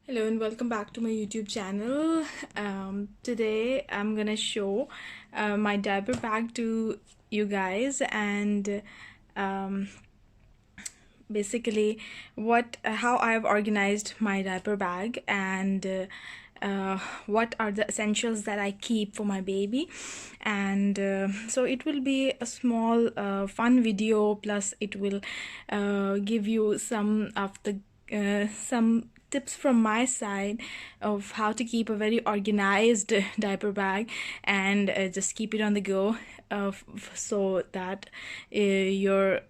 Hello and welcome back to my YouTube channel. Today I'm gonna show my diaper bag to you guys, and um, basically how I've organized my diaper bag, and what are the essentials that I keep for my baby. And so it will be a small fun video, plus it will give you some of the some tips from my side of how to keep a very organized diaper bag, and just keep it on the go, so that your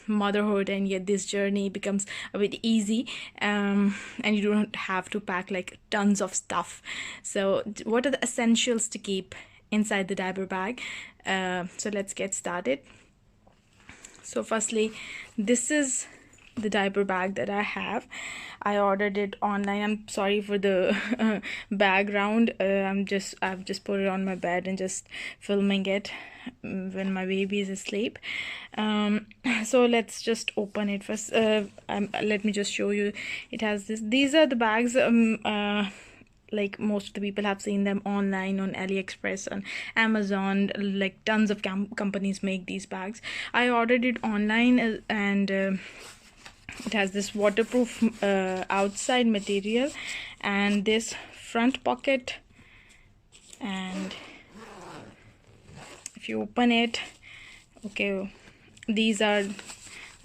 motherhood and yet this journey becomes a bit easy, and you don't have to pack like tons of stuff. So what are the essentials to keep inside the diaper bag? So let's get started. So firstly, this is the diaper bag that I have. I ordered it online. I'm sorry for the background. I've just put it on my bed and just filming it when my baby is asleep. So let's just open it first. Let me just show you. It has this. These are the bags. Like most of the people have seen them online on AliExpress, on Amazon. Like tons of companies make these bags. I ordered it online, and it has this waterproof outside material and this front pocket, and if you open it, okay, these are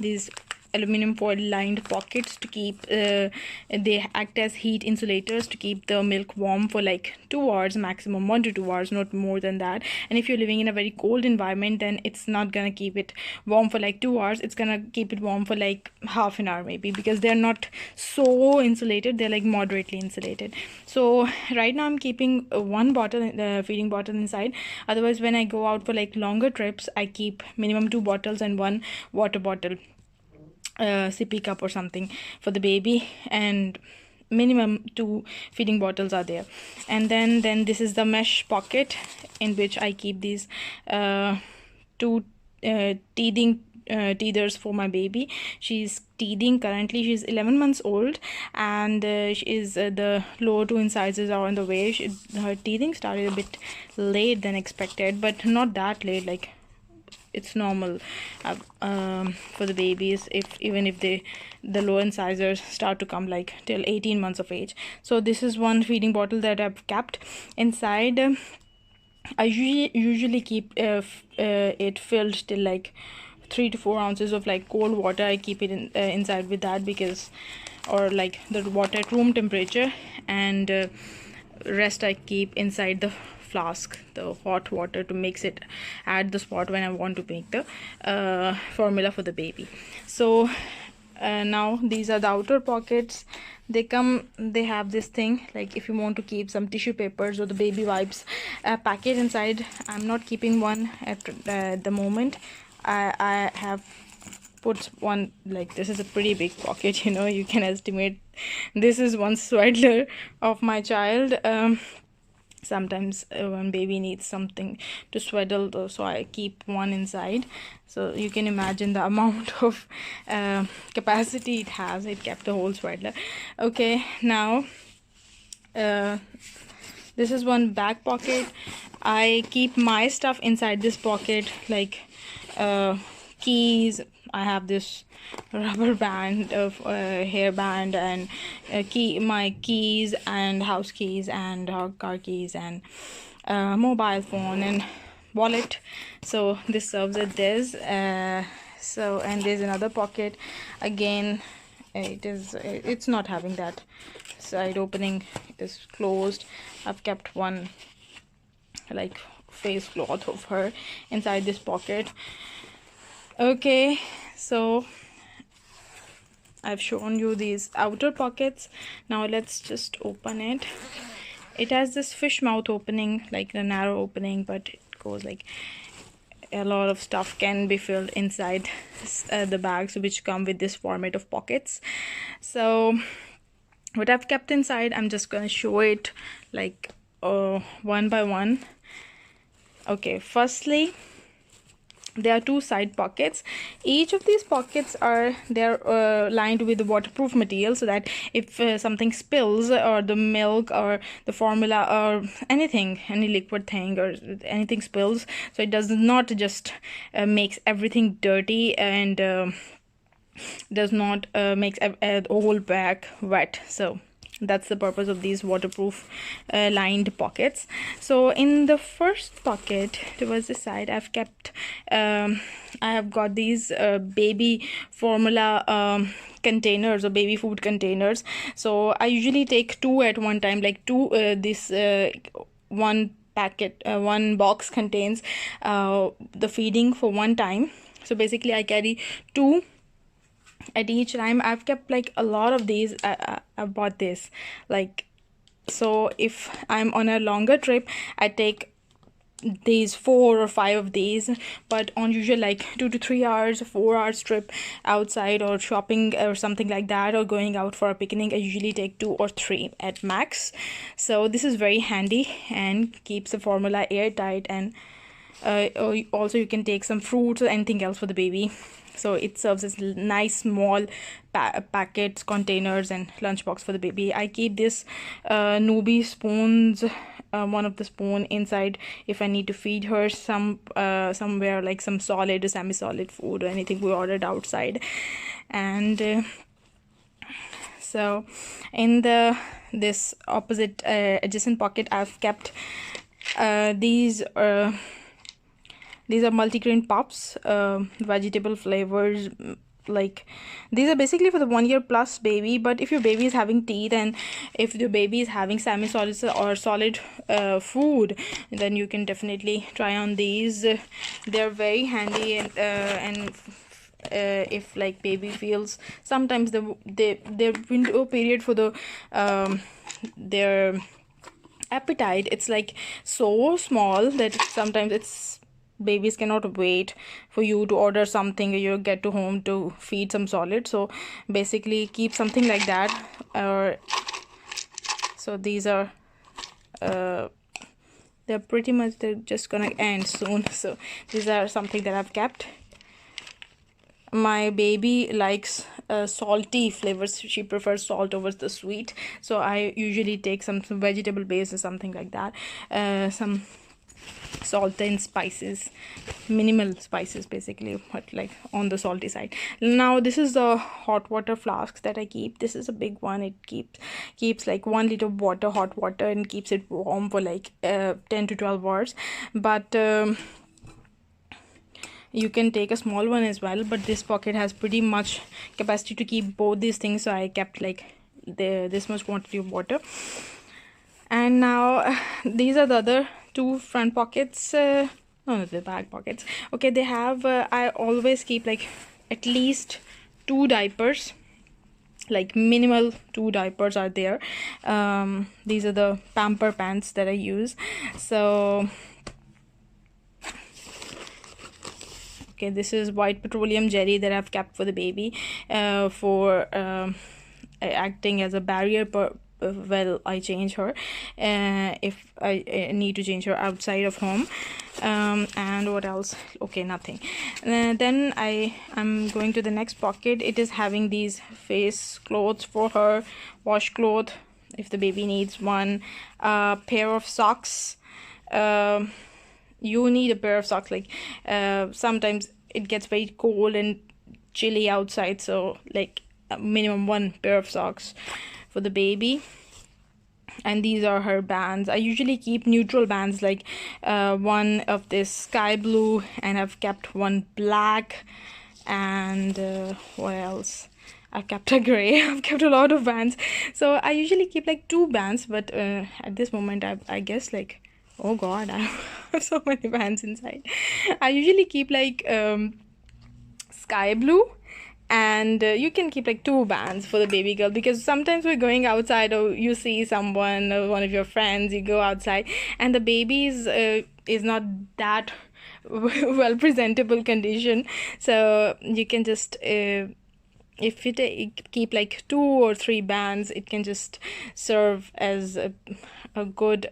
these aluminum foil lined pockets to keep they act as heat insulators to keep the milk warm for like 2 hours maximum, 1 to 2 hours, not more than that. And if you're living in a very cold environment, then it's not gonna keep it warm for like 2 hours. It's gonna keep it warm for like half an hour maybe, because they're not so insulated, they're like moderately insulated. So right now I'm keeping one bottle, the feeding bottle inside. Otherwise, when I go out for like longer trips, I keep minimum 2 bottles and one water bottle, sippy cup or something for the baby, and minimum 2 feeding bottles are there. And then this is the mesh pocket in which I keep these 2 teething teethers for my baby. She's teething currently. She's 11 months old, and she is the lower 2 incisors are on the way. Her teething started a bit late than expected, but not that late. Like, it's normal for the babies, even if the low incisors start to come like till 18 months of age. So this is one feeding bottle that I've kept inside. I usually keep it filled till like 3 to 4 ounces of like cold water. I keep it inside with that, because, or like the water at room temperature, and rest I keep inside the flask, the hot water, to mix it at the spot when I want to make the formula for the baby. So now these are the outer pockets. They have this thing, like if you want to keep some tissue papers or the baby wipes packet inside. I'm not keeping one at the moment. I have put one, like this is a pretty big pocket, you can estimate this is one swaddler of my child. Sometimes when baby needs something to swaddle though, so I keep one inside. So you can imagine the amount of capacity it has. It kept the whole swaddler. Okay, now this is one back pocket. I keep my stuff inside this pocket, like keys. I have this rubber band of hair band, and my keys and house keys and car keys and mobile phone and wallet. So this serves as this. So, and there's another pocket again. It's not having that side opening, it is closed. I've kept one like face cloth of her inside this pocket. Okay, so I've shown you these outer pockets. Now let's just open it. It has this fish mouth opening, like a narrow opening, but it goes like a lot of stuff can be filled inside the bags, which come with this format of pockets. So what I've kept inside, I'm just gonna show it like one by one. Okay, firstly, there are 2 side pockets. Each of these pockets are lined with waterproof material, so that if something spills, or the milk or the formula or anything, any liquid thing or anything spills, so it does not just makes everything dirty, and does not makes the whole bag wet. So that's the purpose of these waterproof lined pockets. So in the first pocket towards the side, I've kept I have got these baby formula containers, or baby food containers. So I usually take 2 at one time, like 2 this one packet, one box contains the feeding for one time. So basically I carry 2 at each time. I've kept like a lot of these. I bought this, like, so if I'm on a longer trip, I take these 4 or 5 of these, but on usual like 2 to 3 hours, 4 hours trip outside, or shopping or something like that, or going out for a picnic, I usually take 2 or 3 at max. So this is very handy and keeps the formula airtight, and also you can take some fruits or anything else for the baby. So it serves as nice small packets, containers, and lunchbox for the baby. I keep this newbie spoons, one of the spoon inside if I need to feed her somewhere, like some solid or semi-solid food or anything we ordered outside. And so in this opposite adjacent pocket, I've kept these are multigrain puffs, vegetable flavors. Like, these are basically for the 1 year plus baby, but if your baby is having teeth, and if your baby is having semi-solid or solid food, then you can definitely try on these. They're very handy, and if like baby feels, sometimes their window period for the their appetite, it's like so small that sometimes babies cannot wait for you to order something, or you get to home to feed some solid. So basically keep something like that. So these are they're pretty much, they're just gonna end soon. So these are something that I've kept. My baby likes salty flavors. She prefers salt over the sweet, so I usually take some vegetable base or something like that, some salt and spices, minimal spices basically, but like on the salty side. Now this is the hot water flask that I keep. This is a big one. It keeps like 1 liter of water, hot water, and keeps it warm for like 10 to 12 hours. But you can take a small one as well, but this pocket has pretty much capacity to keep both these things, so I kept like this much quantity of water. And now these are the other 2 front pockets, no, the back pockets. Okay, they have I always keep like at least 2 diapers, like minimal 2 diapers are there. These are the pamper pants that I use. So okay, this is white petroleum jelly that I've kept for the baby, for acting as a barrier well I change her, if I need to change her outside of home. And what else? Okay, nothing. Then I'm going to the next pocket. It is having these face clothes for her, washcloth if the baby needs one, pair of socks. You need a pair of socks, like sometimes it gets very cold and chilly outside, so like minimum 1 pair of socks for the baby. And these are her bands. I usually keep neutral bands, like one of this sky blue, and I've kept one black, and what else? I've kept a gray. I've kept a lot of bands. So I usually keep like 2 bands, but at this moment I guess like, oh god, I have so many bands inside. I usually keep like sky blue, and you can keep like 2 bands for the baby girl, because sometimes we're going outside, or you see someone or one of your friends, you go outside and the baby is not that well presentable condition, so you can just if you keep like 2 or 3 bands, it can just serve as a good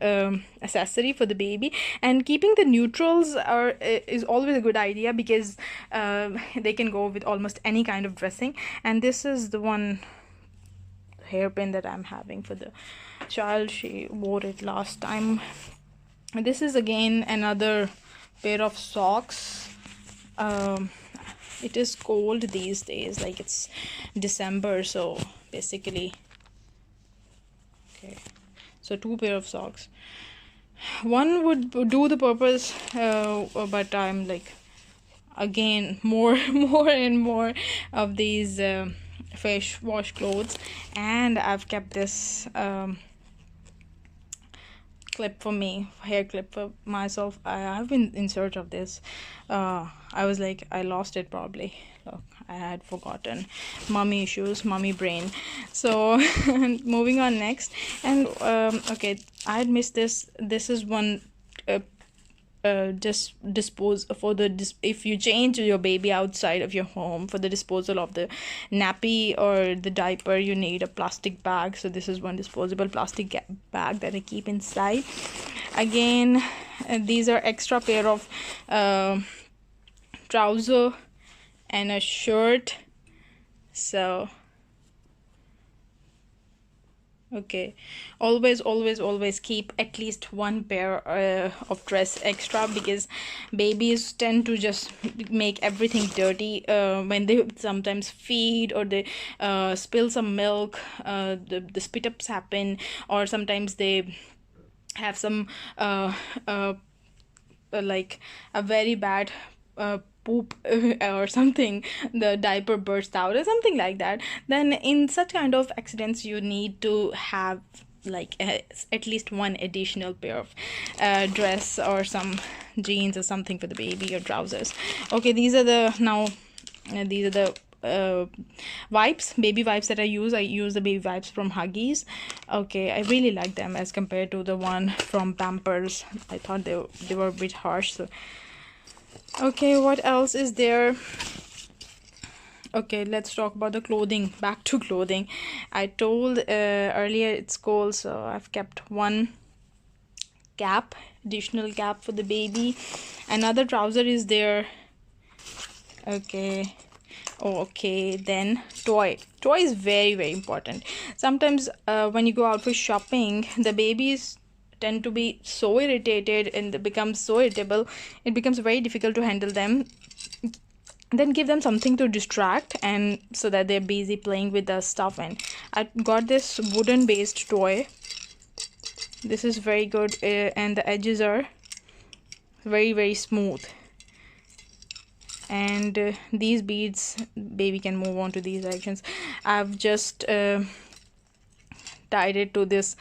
accessory for the baby. And keeping the neutrals is always a good idea, because they can go with almost any kind of dressing. And this is the one hairpin that I'm having for the child. She wore it last time. This is again another pair of socks. It is cold these days, like it's December, so basically, okay, so 2 pair of socks. One would do the purpose, but I'm like, again, more and more of these face wash clothes. And I've kept this clip for me, hair clip for myself. I've been in search of this. I was like, I lost it probably. Look, I had forgotten. Mommy issues, mommy brain. So moving on next. And okay, I had missed this. This is one just dispose for the if you change your baby outside of your home, for the disposal of the nappy or the diaper, you need a plastic bag. So this is one disposable plastic bag that I keep inside. Again, these are extra pair of trouser and a shirt. So okay, always keep at least 1 pair of dress extra, because babies tend to just make everything dirty when they sometimes feed, or they spill some milk, the spit ups happen, or sometimes they have some like a very bad poop or something, the diaper burst out or something like that. Then in such kind of accidents, you need to have like at least 1 additional pair of dress or some jeans or something for the baby, or trousers. Okay, these are the wipes, baby wipes that I use the baby wipes from Huggies. Okay, I really like them as compared to the one from Pampers. I thought they were a bit harsh. So okay, what else is there? Okay, let's talk about the clothing. Back to clothing. I told earlier it's cold, so I've kept 1 additional cap for the baby. Another trouser is there. Okay. Oh, okay, then toy is very important. Sometimes when you go out for shopping, the babies tend to be so irritated and they become so irritable, it becomes very difficult to handle them. Then give them something to distract, and so that they're busy playing with the stuff. And I got this wooden based toy. This is very good, and the edges are very smooth. And these beads, baby can move on to these actions. I've just tied it to this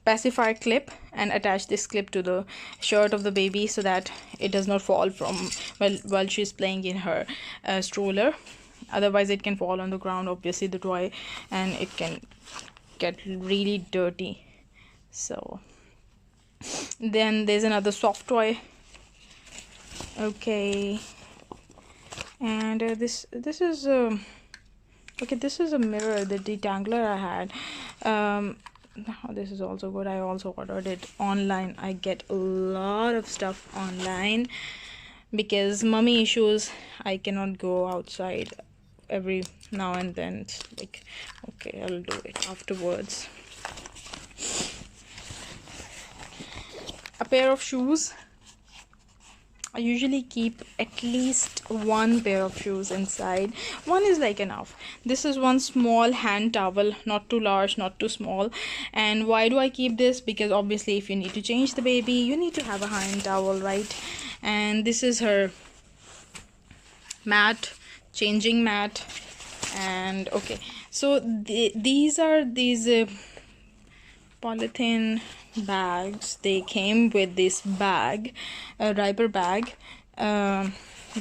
pacifier clip and attach this clip to the shirt of the baby, so that it does not fall from while she's playing in her stroller. Otherwise it can fall on the ground, obviously, the toy, and it can get really dirty. So then there's another soft toy. Okay, and this is okay, this is a mirror, the detangler I had. This is also good. I also ordered it online. I get a lot of stuff online because mommy issues. I cannot go outside every now and then. It's like, okay, I'll do it afterwards. A pair of shoes. I usually keep at least 1 pair of shoes inside. 1 is like enough. This is 1 small hand towel, not too large, not too small. And why do I keep this? Because obviously if you need to change the baby, you need to have a hand towel, right? And this is her mat, changing mat. And okay, so these are polythene bags. They came with this bag, a diaper bag,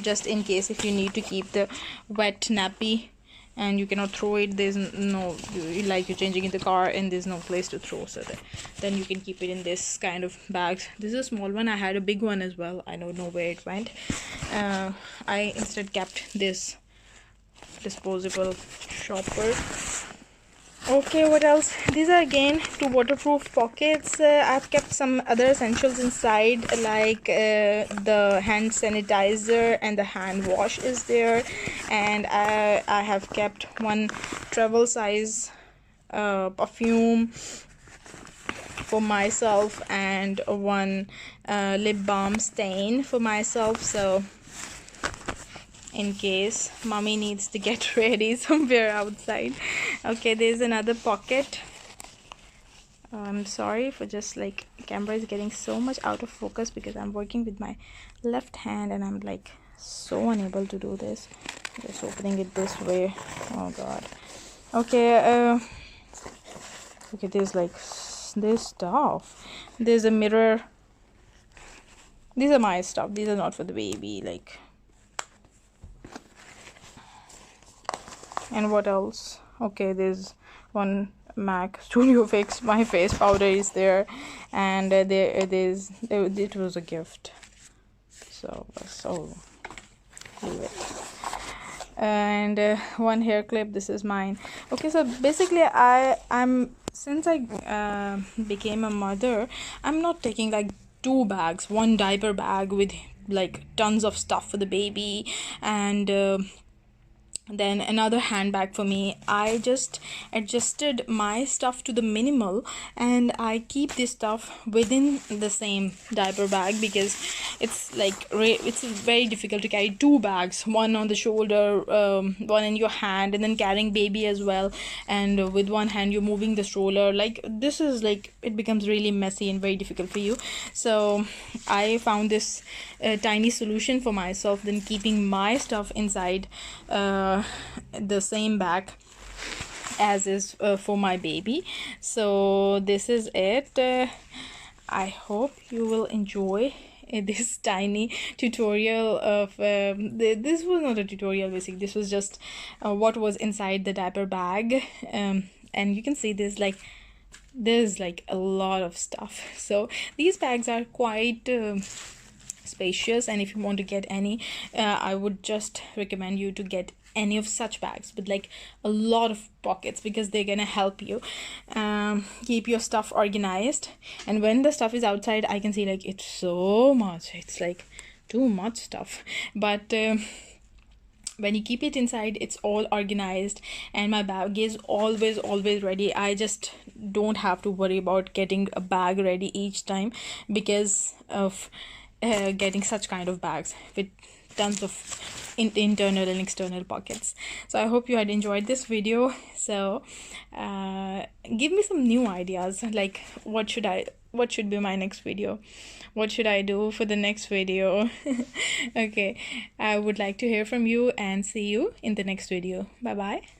just in case if you need to keep the wet nappy and you cannot throw it. There's no, like you're changing in the car and there's no place to throw, so then you can keep it in this kind of bags. This is a small one. I had a big one as well. I don't know where it went. I instead kept this disposable shopper. Okay, what else? These are again 2 waterproof pockets. I've kept some other essentials inside, like the hand sanitizer and the hand wash is there, and I have kept one travel size perfume for myself and one lip balm stain for myself, so in case mommy needs to get ready somewhere outside. Okay, there's another pocket. I'm sorry for just like camera is getting so much out of focus because I'm working with my left hand and I'm like so unable to do this, just opening it this way. Oh god. Okay, okay, there's like this stuff. There's a mirror. These are my stuff, these are not for the baby. Like, and what else? Okay, there's one MAC Studio Fix my face powder is there, and it was a gift, so leave it. And one hair clip, this is mine. Okay, so basically I'm since I became a mother, I'm not taking like 2 bags, one diaper bag with like tons of stuff for the baby, and then another handbag for me. I just adjusted my stuff to the minimal, and I keep this stuff within the same diaper bag because it's like it's very difficult to carry 2 bags, one on the shoulder, one in your hand, and then carrying baby as well, and with one hand you're moving the stroller. Like, this is like, it becomes really messy and very difficult for you. So I found this tiny solution for myself, then keeping my stuff inside the same bag as is for my baby. So this is it. I hope you will enjoy this tiny tutorial of this was not a tutorial basically, this was just what was inside the diaper bag, and you can see there's like a lot of stuff. So these bags are quite spacious, and if you want to get any, I would just recommend you to get any of such bags with like a lot of pockets, because they're gonna help you keep your stuff organized. And when the stuff is outside, I can see like it's so much, it's like too much stuff, but when you keep it inside, it's all organized, and my bag is always ready. I just don't have to worry about getting a bag ready each time because of getting such kind of bags with tons of internal and external pockets. So I hope you had enjoyed this video. So give me some new ideas, like what should be my next video, what should I do for the next video. Okay, I would like to hear from you, and see you in the next video. Bye bye.